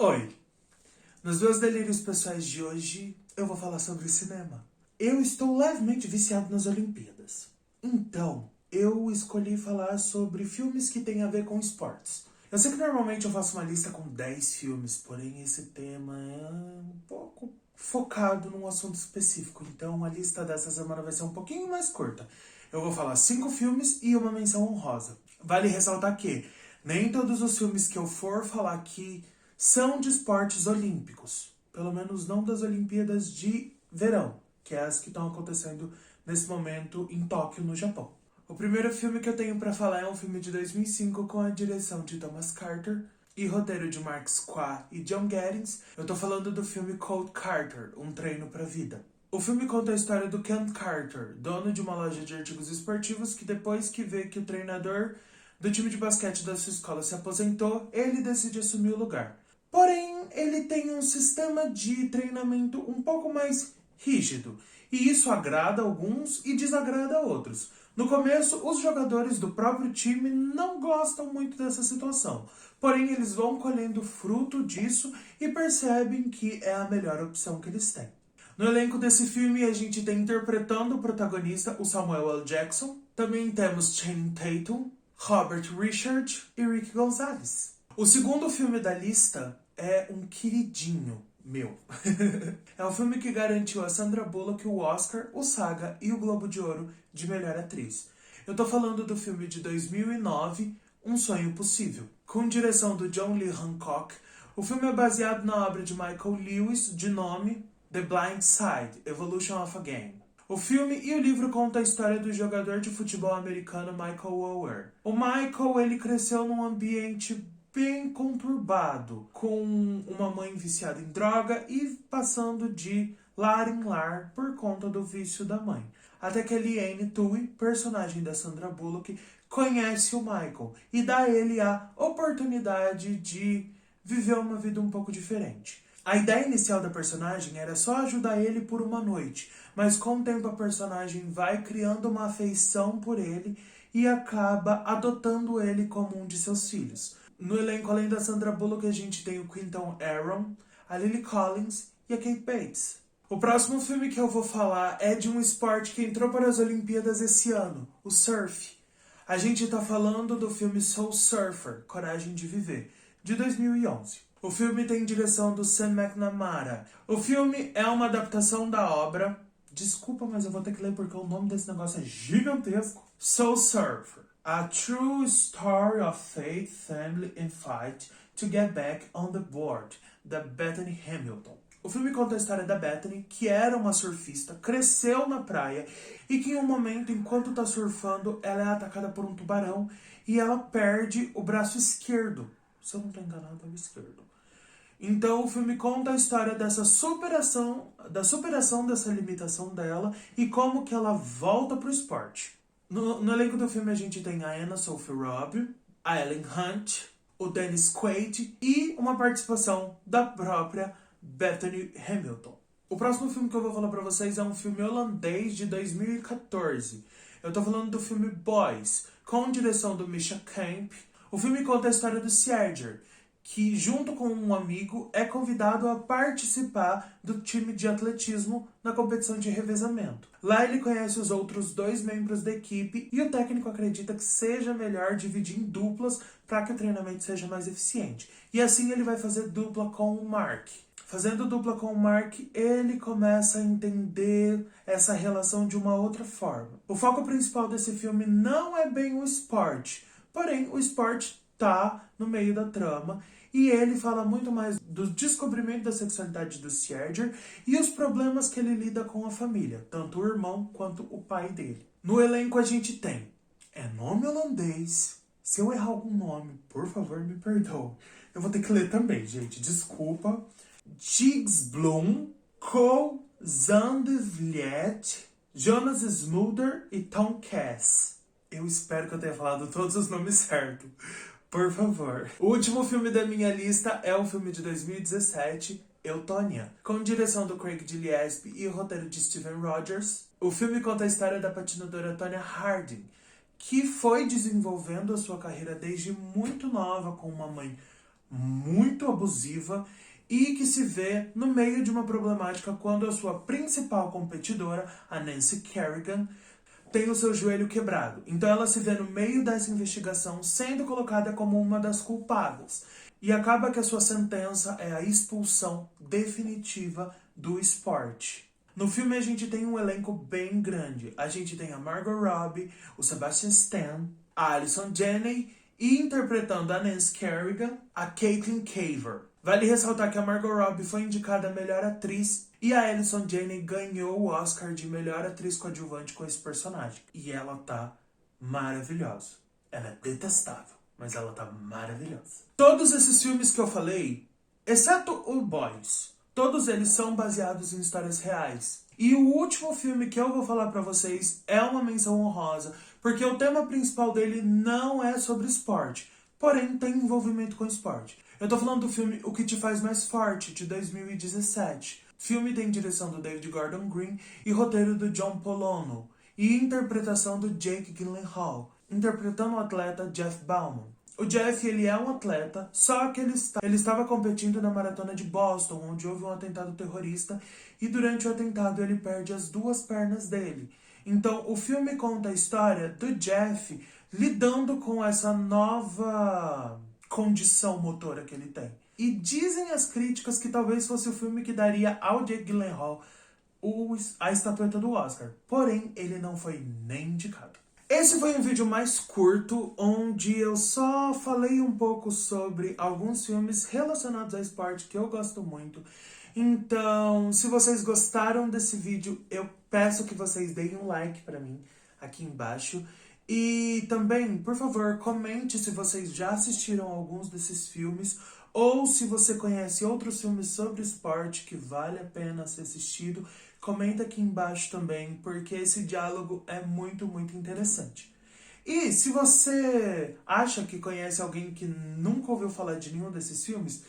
Oi, nos meus delírios pessoais de hoje eu vou falar sobre cinema. Eu estou levemente viciado nas Olimpíadas. Então, eu escolhi falar sobre filmes que têm a ver com esportes. Eu sei que normalmente eu faço uma lista com 10 filmes, porém esse tema é um pouco focado num assunto específico. Então a lista dessa semana vai ser um pouquinho mais curta. Eu vou falar 5 filmes e uma menção honrosa. Vale ressaltar que nem todos os filmes que eu for falar aqui são de esportes olímpicos. Pelo menos não das Olimpíadas de Verão, que é as que estão acontecendo nesse momento em Tóquio, no Japão. O primeiro filme que eu tenho pra falar é um filme de 2005 com a direção de Thomas Carter e roteiro de Mark Squah e John Gaddens. Eu tô falando do filme Coach Carter, Um Treino pra Vida. O filme conta a história do Ken Carter, dono de uma loja de artigos esportivos, que depois que vê que o treinador do time de basquete da sua escola se aposentou, ele decide assumir o lugar. Porém, ele tem um sistema de treinamento um pouco mais rígido, e isso agrada alguns e desagrada a outros. No começo, os jogadores do próprio time não gostam muito dessa situação, porém eles vão colhendo fruto disso e percebem que é a melhor opção que eles têm. No elenco desse filme, a gente tem interpretando o protagonista o Samuel L. Jackson, também temos Channing Tatum, Robert Richard e Rick Gonzalez. O segundo filme da lista é um queridinho meu. É um filme que garantiu a Sandra Bullock o Oscar, o Saga e o Globo de Ouro de melhor atriz. Eu tô falando do filme de 2009, Um Sonho Possível. Com direção do John Lee Hancock, o filme é baseado na obra de Michael Lewis, de nome The Blind Side, Evolution of a Game. O filme e o livro contam a história do jogador de futebol americano Michael Oher. O Michael, ele cresceu num ambiente bem conturbado, com uma mãe viciada em droga e passando de lar em lar por conta do vício da mãe. Até que a Liane Tui, personagem da Sandra Bullock, conhece o Michael e dá a ele a oportunidade de viver uma vida um pouco diferente. A ideia inicial da personagem era só ajudar ele por uma noite, mas com o tempo a personagem vai criando uma afeição por ele e acaba adotando ele como um de seus filhos. No elenco, além da Sandra Bullock, a gente tem o Quinton Aaron, a Lily Collins e a Kate Bates. O próximo filme que eu vou falar é de um esporte que entrou para as Olimpíadas esse ano, o surf. A gente tá falando do filme Soul Surfer, Coragem de Viver, de 2011. O filme tem direção do Sam McNamara. O filme é uma adaptação da obra... Desculpa, mas eu vou ter que ler porque o nome desse negócio é gigantesco. Soul Surfer. A true story of faith, family and fight to get back on the board, da Bethany Hamilton. O filme conta a história da Bethany, que era uma surfista, cresceu na praia e que em um momento, enquanto está surfando, ela é atacada por um tubarão e ela perde o braço esquerdo. Se eu não estou enganado, é o esquerdo. Então o filme conta a história dessa superação dessa limitação dela e como que ela volta pro esporte. No elenco do filme a gente tem a Anna Sophie Robb, a Ellen Hunt, o Dennis Quaid e uma participação da própria Bethany Hamilton. O próximo filme que eu vou falar pra vocês é um filme holandês de 2014. Eu tô falando do filme Boys, com direção do Misha Camp. O filme conta a história do Serger, que junto com um amigo é convidado a participar do time de atletismo na competição de revezamento. Lá ele conhece os outros 2 membros da equipe e o técnico acredita que seja melhor dividir em duplas para que o treinamento seja mais eficiente. E assim ele vai fazer dupla com o Mark. Fazendo dupla com o Mark, ele começa a entender essa relação de uma outra forma. O foco principal desse filme não é bem o esporte, porém o esporte tá no meio da trama e ele fala muito mais do descobrimento da sexualidade do Serger e os problemas que ele lida com a família, tanto o irmão quanto o pai dele. No elenco a gente tem nome holandês. Se eu errar algum nome, por favor, me perdoe. Eu vou ter que ler também, gente, desculpa. Jigs Bloom, Cole Zandvliet, Jonas Smulder e Tom Cass. Eu espero que eu tenha falado todos os nomes certos. Por favor. O último filme da minha lista é o filme de 2017, Eutônia, com direção do Craig Gillespie e roteiro de Steven Rogers. O filme conta a história da patinadora Tonya Harding, que foi desenvolvendo a sua carreira desde muito nova, com uma mãe muito abusiva e que se vê no meio de uma problemática quando a sua principal competidora, a Nancy Kerrigan, tem o seu joelho quebrado. Então ela se vê no meio dessa investigação sendo colocada como uma das culpadas. E acaba que a sua sentença é a expulsão definitiva do esporte. No filme a gente tem um elenco bem grande. A gente tem a Margot Robbie, o Sebastian Stan, a Allison Janney e interpretando a Nancy Kerrigan, a Caitlin Kaver. Vale ressaltar que a Margot Robbie foi indicada a melhor atriz e a Allison Janney ganhou o Oscar de melhor atriz coadjuvante com esse personagem. E ela tá maravilhosa. Ela é detestável, mas ela tá maravilhosa. Todos esses filmes que eu falei, exceto o Boys, todos eles são baseados em histórias reais. E o último filme que eu vou falar pra vocês é uma menção honrosa, porque o tema principal dele não é sobre esporte, porém tem envolvimento com esporte. Eu tô falando do filme O Que Te Faz Mais Forte, de 2017. O filme tem direção do David Gordon Green e roteiro do John Polono, e interpretação do Jake Gyllenhaal, interpretando o atleta Jeff Bauman. O Jeff, ele é um atleta, só que ele estava competindo na maratona de Boston, onde houve um atentado terrorista, e durante o atentado ele perde as duas pernas dele. Então, o filme conta a história do Jeff lidando com essa nova condição motora que ele tem. E dizem as críticas que talvez fosse o filme que daria ao Jake Gyllenhaal a estatueta do Oscar. Porém, ele não foi nem indicado. Esse foi um vídeo mais curto, onde eu só falei um pouco sobre alguns filmes relacionados a esporte que eu gosto muito. Então, se vocês gostaram desse vídeo, eu peço que vocês deem um like pra mim aqui embaixo. E também, por favor, comente se vocês já assistiram alguns desses filmes ou se você conhece outros filmes sobre esporte que vale a pena ser assistido. Comenta aqui embaixo também, porque esse diálogo é muito, muito interessante. E se você acha que conhece alguém que nunca ouviu falar de nenhum desses filmes,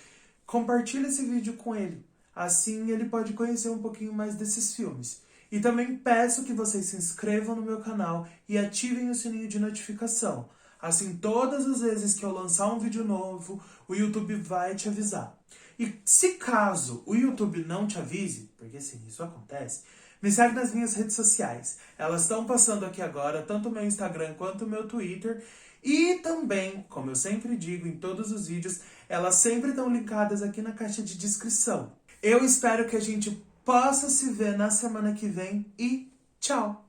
compartilhe esse vídeo com ele. Assim ele pode conhecer um pouquinho mais desses filmes. E também peço que vocês se inscrevam no meu canal e ativem o sininho de notificação. Assim, todas as vezes que eu lançar um vídeo novo, o YouTube vai te avisar. E se caso o YouTube não te avise, porque sim, isso acontece, me segue nas minhas redes sociais. Elas estão passando aqui agora, tanto o meu Instagram quanto o meu Twitter. E também, como eu sempre digo em todos os vídeos, elas sempre estão linkadas aqui na caixa de descrição. Eu espero que a gente possa se ver na semana que vem e tchau!